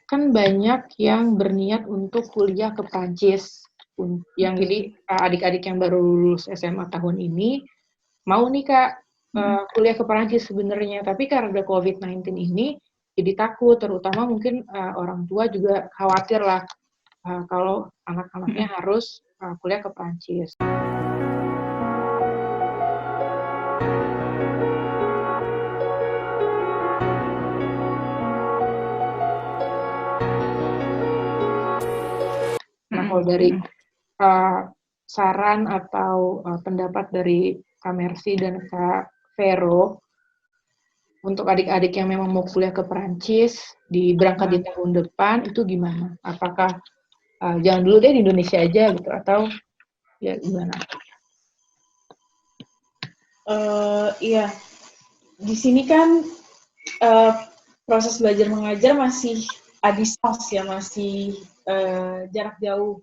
kan banyak yang berniat untuk kuliah ke Prancis. Yang jadi adik-adik yang baru lulus SMA tahun ini mau nih Kak kuliah ke Prancis sebenarnya, tapi karena ada COVID-19 ini jadi takut, terutama mungkin orang tua juga khawatir lah kalau anak-anaknya harus kuliah ke Prancis. Nah, kalau dari saran atau pendapat dari Kak Mercy dan Kak Vero, untuk adik-adik yang memang mau kuliah ke Perancis, berangkat di tahun depan, itu gimana? Apakah jangan dulu deh di Indonesia aja gitu, atau ya gimana? Iya, di sini kan proses belajar mengajar masih distance ya, masih jarak jauh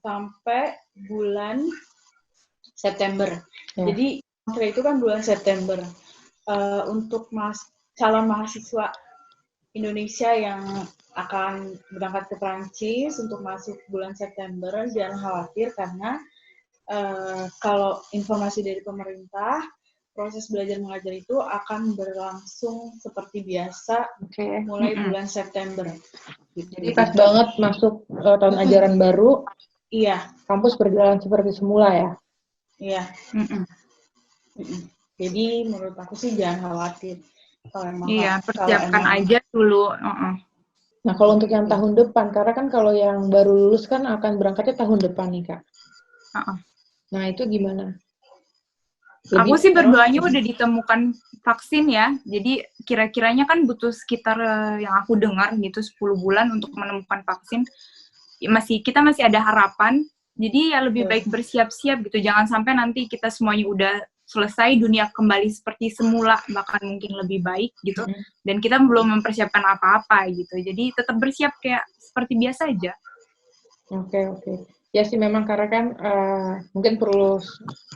sampai bulan September. Jadi itu kan bulan September. Untuk calon mahasiswa Indonesia yang akan berangkat ke Prancis untuk masuk bulan September, jangan khawatir karena kalau informasi dari pemerintah, proses belajar mengajar itu akan berlangsung seperti biasa mulai bulan September. Jadi pas banget masuk tahun ajaran baru, iya, kampus berjalan seperti semula ya? Iya. Jadi menurut aku sih jangan khawatir. Persiapkan aja dulu. Nah, kalau untuk yang tahun depan, karena kan kalau yang baru lulus kan akan berangkatnya tahun depan nih, Kak. Nah, itu gimana? Aku sih berdoanya udah ditemukan vaksin ya. Jadi kira-kiranya kan butuh sekitar yang aku dengar gitu 10 bulan untuk menemukan vaksin. Kita masih ada harapan. Jadi ya lebih baik bersiap-siap gitu. Jangan sampai nanti kita semuanya udah selesai, dunia kembali seperti semula, bahkan mungkin lebih baik gitu. Dan kita belum mempersiapkan apa-apa gitu. Jadi tetap bersiap kayak seperti biasa aja. Oke. Ya sih memang karena kan mungkin perlu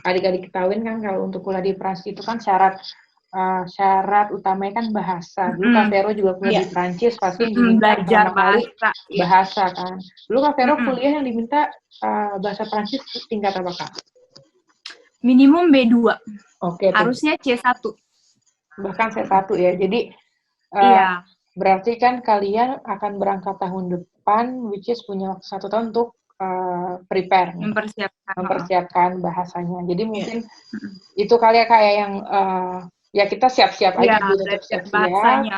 adik-adik ketahuin kan kalau untuk kuliah di Prancis itu kan syarat utamanya kan bahasa. Dulu Kak Vero juga kuliah di Prancis pasti diminta pertama kali bahasa kan. Dulu Kak Vero kuliah yang diminta bahasa Prancis tingkat apa Kak? Minimum B2. Oke. Harusnya C1. Bahkan C1 ya. Jadi berarti kan kalian akan berangkat tahun depan, which is punya waktu 1 tahun untuk prepare, mempersiapkan bahasanya. Jadi mungkin itu kali ya kayak yang ya kita siap-siap aja dulu untuk siap-siap.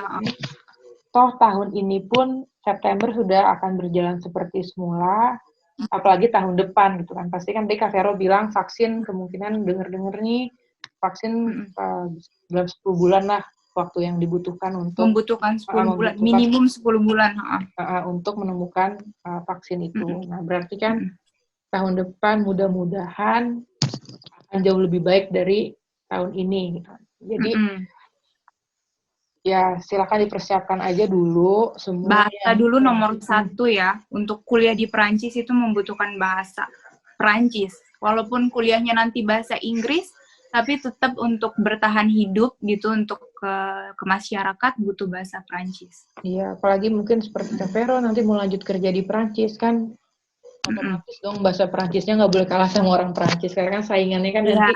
Toh tahun ini pun September sudah akan berjalan seperti semula. Apalagi tahun depan gitu kan. Pasti kan tadi Kak Vero bilang vaksin kemungkinan denger-denger nih vaksin dalam 10 bulan lah waktu yang dibutuhkan untuk membutuhkan 10 bulan, minimum 10 bulan untuk menemukan vaksin itu. Nah, berarti kan tahun depan mudah-mudahan akan jauh lebih baik dari tahun ini gitu. Jadi ya silakan dipersiapkan aja dulu semua. Bahasa dulu nomor 1 ya. Untuk kuliah di Perancis itu membutuhkan bahasa Perancis. Walaupun kuliahnya nanti bahasa Inggris, tapi tetap untuk bertahan hidup gitu, untuk ke masyarakat butuh bahasa Perancis. Iya, apalagi mungkin seperti Kak Vero nanti mau lanjut kerja di Perancis kan otomatis dong bahasa Perancisnya nggak boleh kalah sama orang Perancis karena kan saingannya kan nanti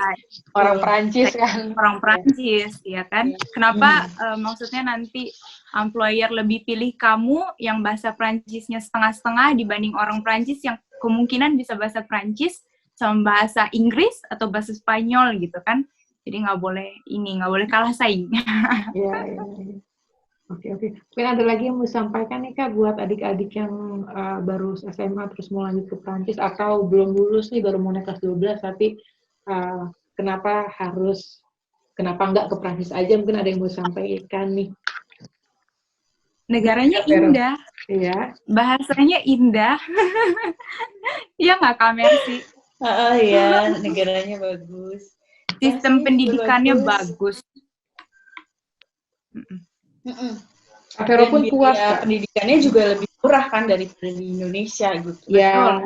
orang Perancis kan. Orang Perancis ya kan. Kenapa maksudnya nanti employer lebih pilih kamu yang bahasa Perancisnya setengah-setengah dibanding orang Perancis yang kemungkinan bisa bahasa Perancis sama bahasa Inggris atau bahasa Spanyol gitu kan. Jadi nggak boleh kalah saing. Iya. Oke. Mungkin ada lagi yang mau disampaikan nih Kak buat adik-adik yang baru SMA terus mau lanjut ke Prancis atau belum lulus nih baru mau naik kelas 12 tapi kenapa nggak ke Prancis aja, mungkin ada yang mau disampaikan nih. Negaranya indah. Iya. Bahasanya indah. Iya nggak Kak Mercy? Iya, negaranya bagus. Sistem pendidikannya bagus. Vero pun puas, pendidikannya juga lebih murah kan daripada di Indonesia gitu. Ya.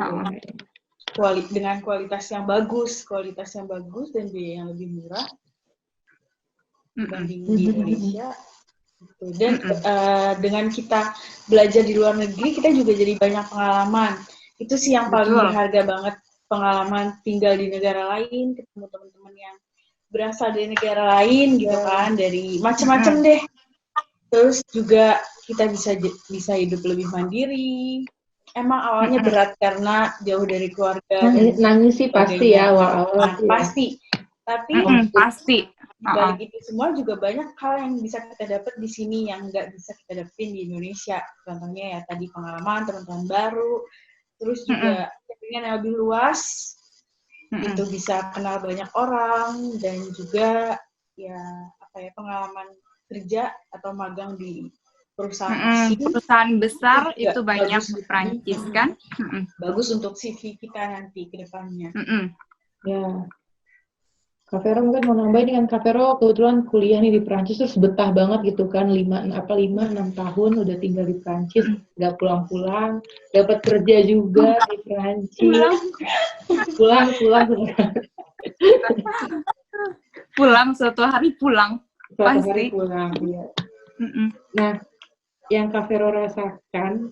Dengan kualitas yang bagus dan biaya yang lebih murah dibanding di Indonesia. Dan dengan kita belajar di luar negeri, kita juga jadi banyak pengalaman. Itu sih yang paling berharga banget, pengalaman tinggal di negara lain, ketemu teman-teman yang berasal dari negara lain gitu kan, dari macam-macam deh. Terus juga kita bisa hidup lebih mandiri. Emang awalnya berat karena jauh dari keluarga. Nangis sih pasti ya awal-awal. Pasti. Tapi pasti. Balik itu semua juga banyak hal yang bisa kita dapat di sini yang nggak bisa kita dapetin di Indonesia. Contohnya ya tadi pengalaman, teman-teman baru. Terus juga jaringan yang lebih luas. Itu bisa kenal banyak orang dan juga ya pengalaman kerja atau magang di perusahaan besar itu banyak di Prancis kan. Bagus untuk CV kita nanti ke depannya. Ya. Kak Vero mungkin mau nambahin, dengan Kak Vero kebetulan kuliah nih di Prancis terus betah banget gitu kan, 5-6 tahun udah tinggal di Prancis, nggak pulang-pulang, dapat kerja juga di Prancis. Pulang suatu hari pulang. Suatu hari pulang, iya. Nah, yang Kak Vero rasakan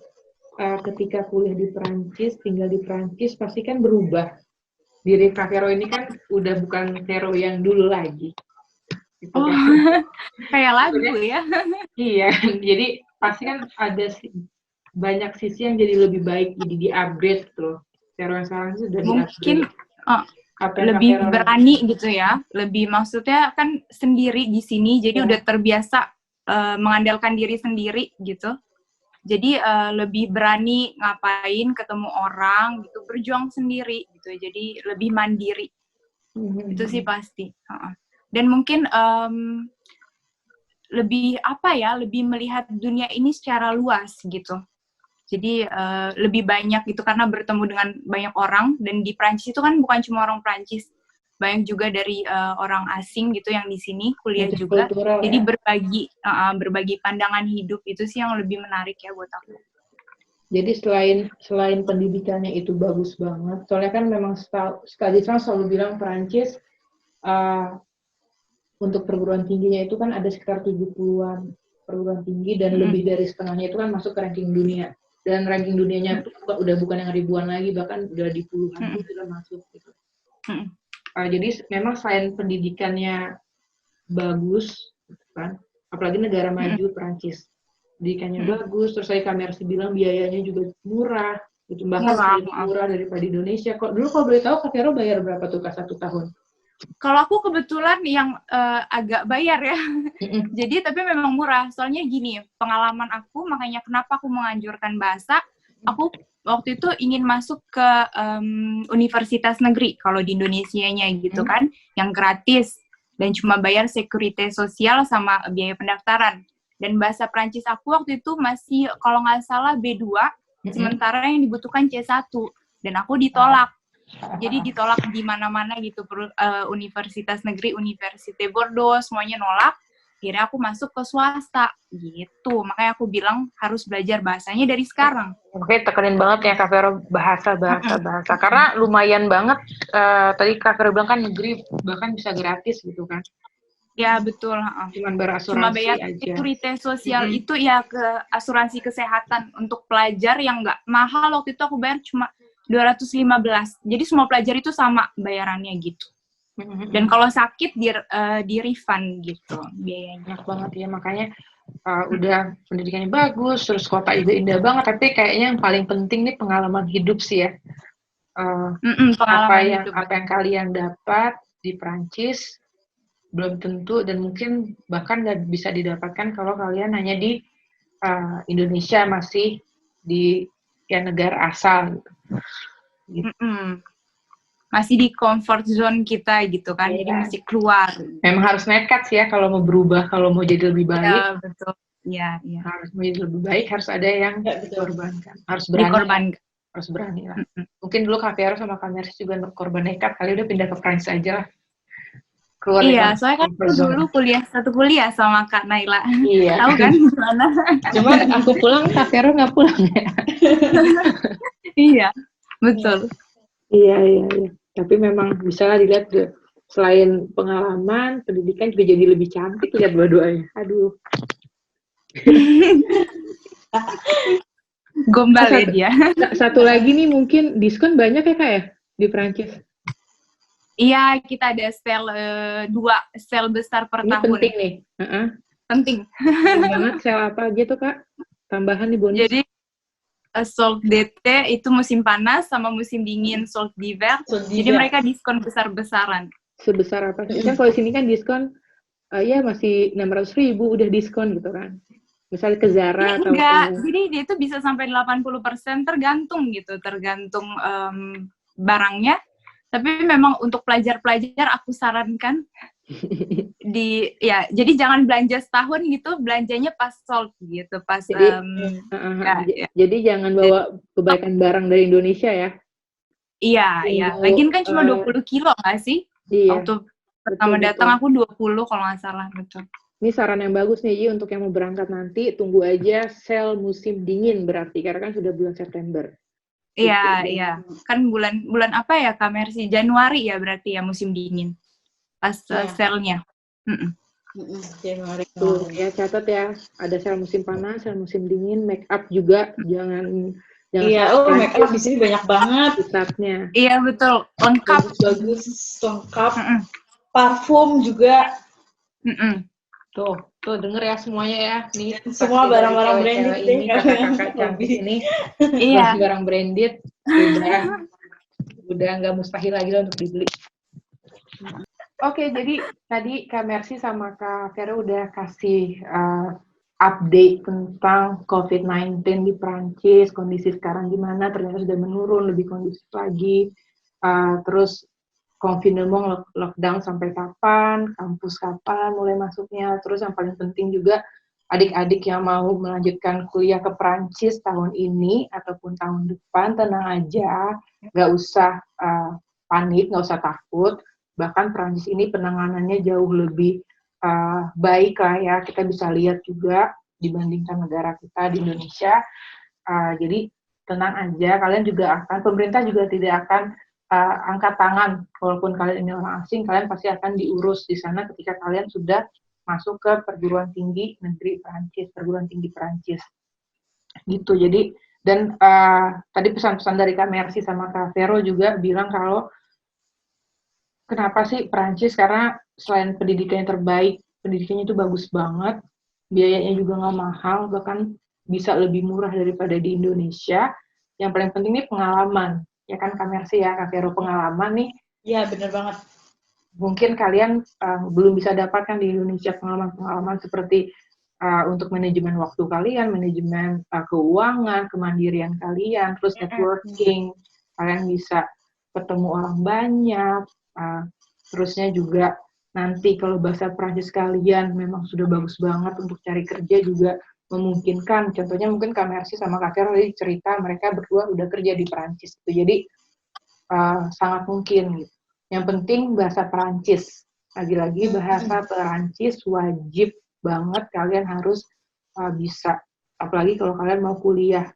ketika kuliah di Prancis, tinggal di Prancis pasti kan berubah. Diri Kak Vero ini kan udah bukan Vero yang dulu lagi. Gitu kan. Kayak lagu ya. Iya, jadi pasti kan ada banyak sisi yang jadi lebih baik, jadi di-upgrade tuh. Vero yang sekarang itu udah mungkin lebih berani gitu ya. Lebih maksudnya kan sendiri di sini, jadi udah terbiasa mengandalkan diri sendiri gitu. Jadi lebih berani ngapain, ketemu orang gitu, berjuang sendiri gitu. Jadi lebih mandiri. Itu sih pasti. Dan mungkin lebih lebih melihat dunia ini secara luas gitu. Jadi lebih banyak gitu karena bertemu dengan banyak orang, dan di Prancis itu kan bukan cuma orang Prancis, banyak juga dari orang asing gitu yang di sini kuliah juga. Jadi berbagi pandangan hidup, itu sih yang lebih menarik ya buat aku. Jadi selain pendidikannya itu bagus banget, soalnya kan memang sekali selalu bilang Prancis untuk perguruan tingginya itu kan ada sekitar 70-an perguruan tinggi, dan lebih dari setengahnya itu kan masuk ke ranking dunia. Dan ranking dunianya itu udah bukan yang ribuan lagi, bahkan udah di puluhan sudah masuk gitu. Jadi memang selain pendidikannya bagus, kan, apalagi negara maju Prancis, pendidikannya bagus, terus saya Kamersi bilang biayanya juga murah, gitu, bahkan lebih murah daripada di Indonesia. Dulu kalau boleh tahu Kak Vero bayar berapa tuh Kak 1 tahun? Kalau aku kebetulan yang agak bayar ya, jadi tapi memang murah. Soalnya gini, pengalaman aku, makanya kenapa aku menganjurkan bahasa, aku waktu itu ingin masuk ke universitas negeri, kalau di Indonesianya gitu kan, yang gratis, dan cuma bayar sekuritas sosial sama biaya pendaftaran. Dan bahasa Prancis aku waktu itu masih, kalau nggak salah, B2, sementara yang dibutuhkan C1, dan aku ditolak. Jadi ditolak di mana-mana gitu, universitas negeri, Université Bordeaux, semuanya nolak. Akhirnya aku masuk ke swasta gitu. Makanya aku bilang harus belajar bahasanya dari sekarang. Oke, tekenin banget ya Kak Vero bahasa. Karena lumayan banget. Tadi Kak Vero bilang kan negeri bahkan bisa gratis gitu kan. Ya betul. Cuma bayar aja. Sekuritas sosial itu ya ke asuransi kesehatan untuk pelajar yang nggak mahal. Waktu itu aku bayar cuma 215. Jadi semua pelajar itu sama bayarannya gitu. Dan kalau sakit di refund gitu biayanya. Enak banget ya, makanya udah pendidikannya bagus, terus kota juga indah banget, tapi kayaknya yang paling penting nih pengalaman hidup sih ya. Apa yang kalian dapat di Prancis belum tentu, dan mungkin bahkan nggak bisa didapatkan kalau kalian hanya di Indonesia, masih di negara asal gitu. Masih di comfort zone kita gitu kan, jadi mesti keluar. Memang harus nekat sih ya kalau mau berubah, kalau mau jadi lebih baik. Ya betul. Iya. Harus menjadi lebih baik, harus ada yang dikorbankan. Harus berani. Harus berani lah. Mungkin dulu Kak Vero sama Kak Mercy juga korban nekat, kali udah pindah ke Prancis aja lah. Keluar soalnya kan aku dulu satu kuliah sama Kak Naila. Iya. Tahu kan gimana? Cuma aku pulang, Kak Vero nggak pulang ya. Iya, betul. Iya. Tapi memang bisa dilihat selain pengalaman, pendidikan juga jadi lebih cantik ya dua-duanya. Aduh. Gombal ya dia. Satu lagi nih mungkin diskon banyak ya Kak ya di Prancis? Iya, kita ada sale 2 sale besar per tahun. Ini penting nih. Penting. Penting banget, sale apa aja tuh Kak? Tambahan nih bonus. Jadi solde d'été itu musim panas sama musim dingin solde d'hiver. Jadi mereka diskon besar-besaran. Sebesar apa sih? Kan kalau di sini kan diskon ya masih 600.000 udah diskon gitu kan. Misalnya ke Zara atau enggak, jadi dia itu bisa sampai 80% tergantung barangnya. Tapi memang untuk pelajar-pelajar aku sarankan jadi jangan belanja setahun gitu, belanjanya pas sold gitu, pas jadi jangan bawa kebaikan barang dari Indonesia ya. Iya. Lagian kan cuma 20 kilo nggak sih? Iya. Waktu pertama datang aku 20 kalau nggak salah, betul. Ini saran yang bagus nih, Yi, untuk yang mau berangkat nanti, tunggu aja sale musim dingin berarti, karena kan sudah bulan September. Iya. Kan bulan apa ya, Kak Mercy? Januari ya berarti ya musim dingin. Pas sale-nya. Januari. Tuh, ya catat ya. Ada sale musim panas, sale musim dingin, make up juga jangan Iya, make up di sini banyak banget pusatnya. Iya, betul. Lengkap. Bagus, lengkap. Parfum juga. Tuh denger ya semuanya ya. Nih semua barang-barang branded ini kakak-kakak cantik ini. Iya. Barang branded udah nggak mustahil lagi untuk dibeli. Oke, jadi tadi Kak Mercy sama Kak Vero udah kasih update tentang COVID-19 di Prancis, kondisi sekarang gimana, ternyata sudah menurun, lebih kondusif lagi, terus confinement lockdown sampai kapan, kampus kapan mulai masuknya, terus yang paling penting juga adik-adik yang mau melanjutkan kuliah ke Prancis tahun ini ataupun tahun depan, tenang aja, nggak usah panik, nggak usah takut, bahkan Prancis ini penanganannya jauh lebih baik lah ya, kita bisa lihat juga dibandingkan negara kita di Indonesia, jadi tenang aja, kalian juga akan, pemerintah juga tidak akan angkat tangan, walaupun kalian ini orang asing, kalian pasti akan diurus di sana ketika kalian sudah masuk ke perguruan tinggi negeri Perancis, perguruan tinggi Perancis, gitu. Jadi dan tadi pesan-pesan dari Kak Mercy sama Kak Vero juga bilang kalau kenapa sih Perancis, karena selain pendidikannya terbaik, pendidikannya itu bagus banget, biayanya juga nggak mahal, bahkan bisa lebih murah daripada di Indonesia. Yang paling penting ini pengalaman. Ya kan Kak Mercy ya, Kak Vero, pengalaman nih. Iya, benar banget. Mungkin kalian belum bisa dapatkan di Indonesia pengalaman-pengalaman seperti untuk manajemen waktu kalian, manajemen keuangan, kemandirian kalian, terus networking, kalian bisa ketemu orang banyak, terusnya juga nanti kalau bahasa Prancis kalian memang sudah bagus banget untuk cari kerja juga memungkinkan. Contohnya mungkin Kak Mercy sama Kak Vero tadi cerita mereka berdua udah kerja di Perancis gitu. Jadi sangat mungkin gitu. Yang penting bahasa Perancis. Lagi-lagi bahasa Perancis wajib banget kalian harus bisa. Apalagi kalau kalian mau kuliah.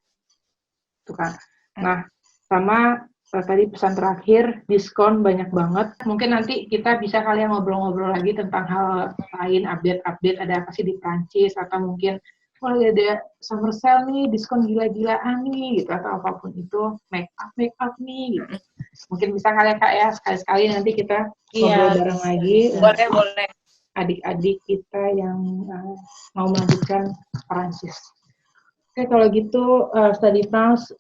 Tuh kan. Nah, sama tadi pesan terakhir, diskon banyak banget. Mungkin nanti kita bisa kalian ngobrol-ngobrol lagi tentang hal lain, update-update ada apa sih di Perancis, atau mungkin ada summer sale nih, diskon gila-gilaan nih, gitu, atau apapun itu, make up nih, gitu. Mungkin bisa kalian Kak ya, sekali-sekali nanti kita ngobrol bareng lagi. Boleh. Adik-adik kita yang mau melanjutkan Perancis. Oke, kalau gitu, Study France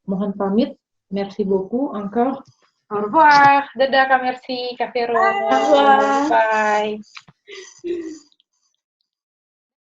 mohon pamit. Merci beaucoup, encore. Au revoir. Dadah Kak Mercy, Kak Vero. Bye. Bye.